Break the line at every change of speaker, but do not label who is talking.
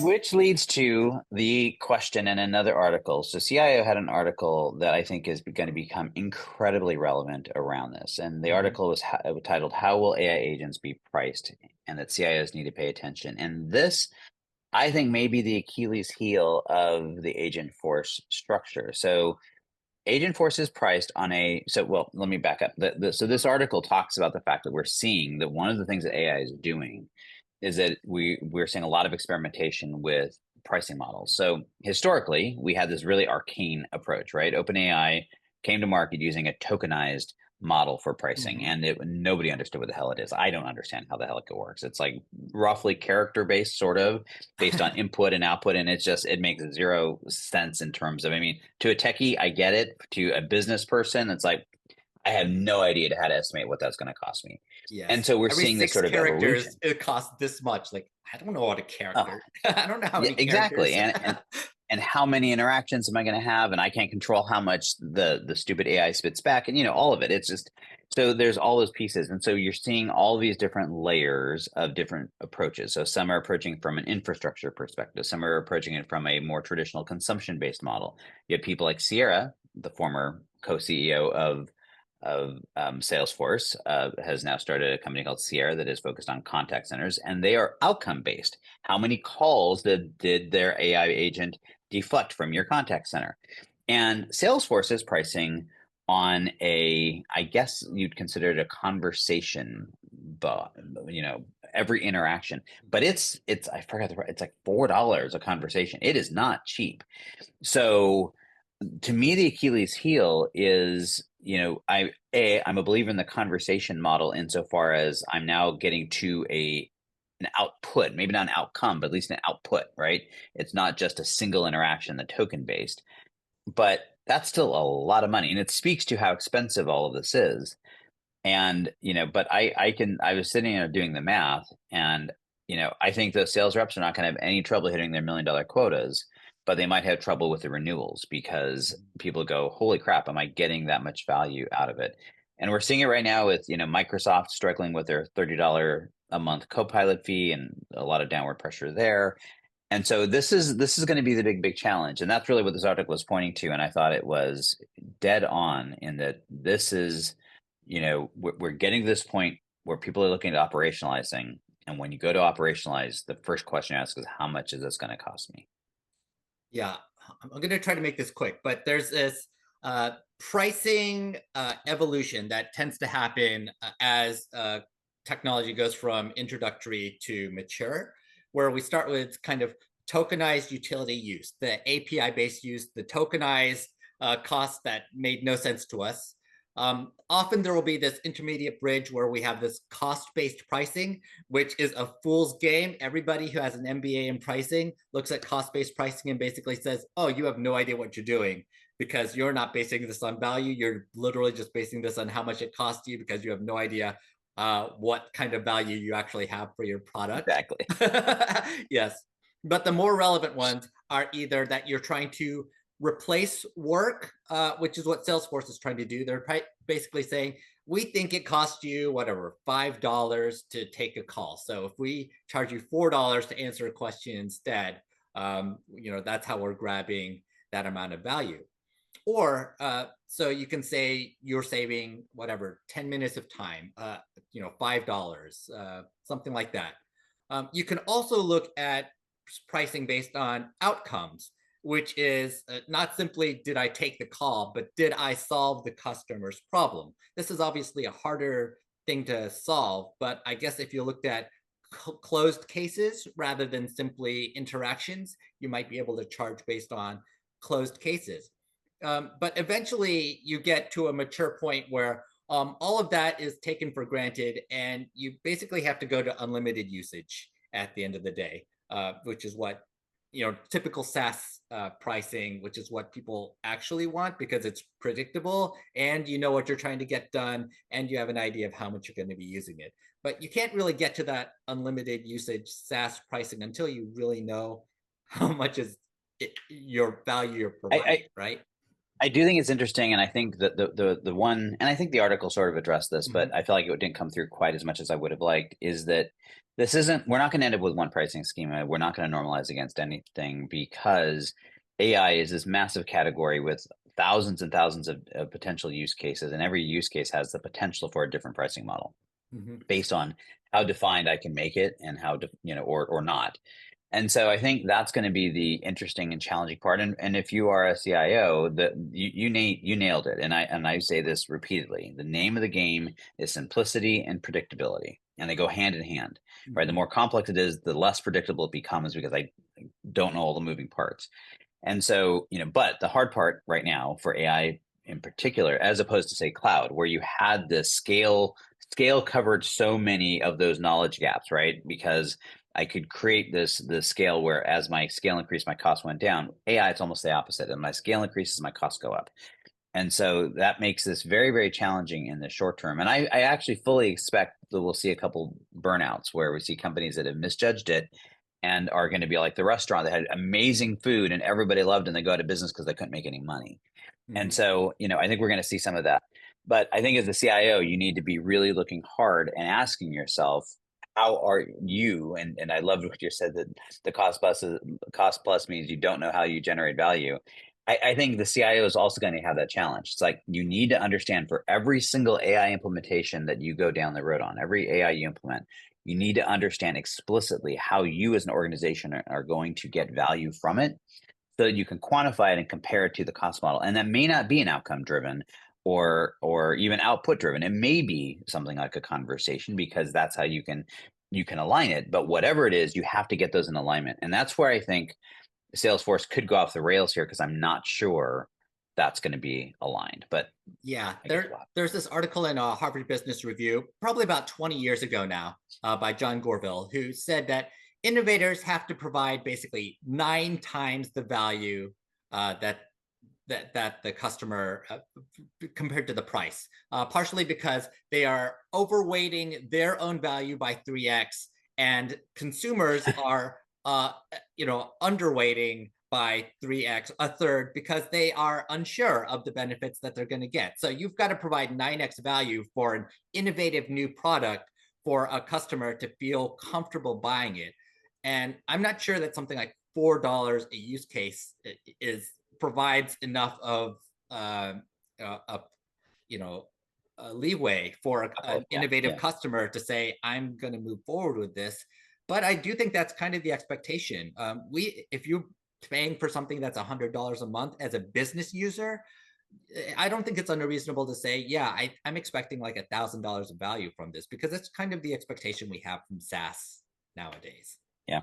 Which leads to the question in another article. So CIO had an article that I think is going to become incredibly relevant around this. And the
Mhm.
article was titled, How Will AI Agents Be Priced? And that CIOs need to pay attention. And this, I think, may be the Achilles heel of the agent force structure. So agent force is priced on well, let me back up. So this article talks about the fact that we're seeing that one of the things that AI is doing is that we're seeing a lot of experimentation with pricing models. So historically, we had this really arcane approach, right? OpenAI came to market using a tokenized model for pricing,
Mhm.
and nobody understood what the hell it is. I don't understand how the hell it works. It's like roughly character based, sort of based on input and output, and it makes zero sense in terms of. I mean, to a techie, I get it. To a business person, it's like I have no idea how to estimate what that's going to cost me. And
Yes.
so we're
Every
seeing this
six
sort of
characters,
evolution.
it costs this much. Like, I don't know what a
Oh,
character. I don't know how
yeah,
many
exactly.
characters.
And how many interactions am I going to have? And I can't control how much the stupid AI spits back, and all of it. It's just so there's all those pieces, and so you're seeing all these different layers of different approaches. So some are approaching from an infrastructure perspective, some are approaching it from a more traditional consumption based model. You have people like Sierra, the former co-CEO of Salesforce, has now started a company called Sierra that is focused on contact centers, and they are outcome based. How many calls did their AI agent deflect from your contact center? And Salesforce is pricing on I guess you'd consider it a conversation, but every interaction. But I forgot it's like $4 a conversation. It is not cheap. So to me, the Achilles heel is, I'm a believer in the conversation model insofar as I'm now getting to an output, maybe not an outcome, but at least an output, right? It's not just a single interaction, the token based, but that's still a lot of money. And it speaks to how expensive all of this is. And, but I was sitting there doing the math, and, I think those sales reps are not going to have any trouble hitting their $1 million quotas, but they might have trouble with the renewals because people go, holy crap, am I getting that much value out of it? And we're seeing it right now with, Microsoft struggling with their $30 a month Copilot fee and a lot of downward pressure there. And so this is going to be the big challenge. And that's really what this article was pointing to. And I thought it was dead on in that this is, we're getting to this point where people are looking at operationalizing. And when you go to operationalize, the first question you ask is, how much is this going to cost me?
Yeah, I'm going to try to make this quick, but there's this pricing evolution that tends to happen as technology goes from introductory to mature, where we start with kind of tokenized utility use, the API based use, the tokenized costs that made no sense to us. Often there will be this intermediate bridge where we have this cost-based pricing, which is a fool's game. Everybody who has an MBA in pricing looks at cost-based pricing and basically says, oh, you have no idea what you're doing because you're not basing this on value. You're literally just basing this on how much it costs you because you have no idea what kind of value you actually have for your product.
Exactly.
Yes. But the more relevant ones are either that you're trying to replace work, which is what Salesforce is trying to do. They're basically saying, we think it costs you whatever, $5 to take a call. So if we charge you $4 to answer a question instead, that's how we're grabbing that amount of value. Or so you can say you're saving whatever 10 minutes of time, $5, something like that. You can also look at pricing based on outcomes, which is not simply did I take the call, but did I solve the customer's problem? This is obviously a harder thing to solve, but I guess if you looked at closed cases rather than simply interactions, you might be able to charge based on closed cases. But eventually you get to a mature point where all of that is taken for granted, and you basically have to go to unlimited usage at the end of the day, which is what typical SaaS pricing, which is what people actually want because it's predictable and you know what you're trying to get done and you have an idea of how much you're going to be using it. But you can't really get to that unlimited usage SaaS pricing until you really know how much is your value you're
I,
providing, right?
I do think it's interesting, and I think that the one, and I think the article sort of addressed this, but
Mm-hmm.
I feel like it didn't come through quite as much as I would have liked, is that this isn't, we're not going to end up with one pricing schema. We're not going to normalize against anything because AI is this massive category with thousands and thousands of potential use cases, and every use case has the potential for a different pricing model based on how defined I can make it and how, or not. And so I think that's going to be the interesting and challenging part. And if you are a CIO, you nailed it. And I say this repeatedly: the name of the game is simplicity and predictability, and they go hand in hand, right? The more complex it is, the less predictable it becomes because I don't know all the moving parts. And so, but the hard part right now for AI in particular, as opposed to say cloud, where you had the scale covered so many of those knowledge gaps, right? Because I could create the scale where as my scale increased, my cost went down. AI, it's almost the opposite. And my scale increases, my costs go up. And so that makes this very, very challenging in the short term. And I actually fully expect that we'll see a couple burnouts where we see companies that have misjudged it and are going to be like the restaurant that had amazing food and everybody loved, and they go out of business because they couldn't make any money. And so, I think we're going to see some of that. But I think as a CIO, you need to be really looking hard and asking yourself, how are you? And I loved what you said, that the cost plus means you don't know how you generate value. I think the CIO is also going to have that challenge. It's like you need to understand for every single AI implementation that you go down the road on, every AI you implement, you need to understand explicitly how you as an organization are going to get value from it so that you can quantify it and compare it to the cost model. And that may not be an outcome driven or even output driven. It may be something like a conversation because that's how you can align it. But whatever it is, you have to get those in alignment. And that's where I think Salesforce could go off the rails here because I'm not sure that's going to be aligned. But
yeah, there's this article in Harvard Business Review, probably about 20 years ago now, by John Gorville, who said that innovators have to provide basically 9 times the value that the customer compared to the price, partially because they are overweighting their own value by 3x, and consumers are underweighting by 3x, a third, because they are unsure of the benefits that they're going to get. So you've got to provide 9x value for an innovative new product for a customer to feel comfortable buying it. And I'm not sure that something like $4 a use case provides enough of a leeway for an innovative customer to say, I'm going to move forward with this. But I do think that's kind of the expectation. If you're paying for something that's $100 a month as a business user, I don't think it's unreasonable to say, yeah, I'm expecting like $1,000 of value from this, because that's kind of the expectation we have from SaaS nowadays.
Yeah.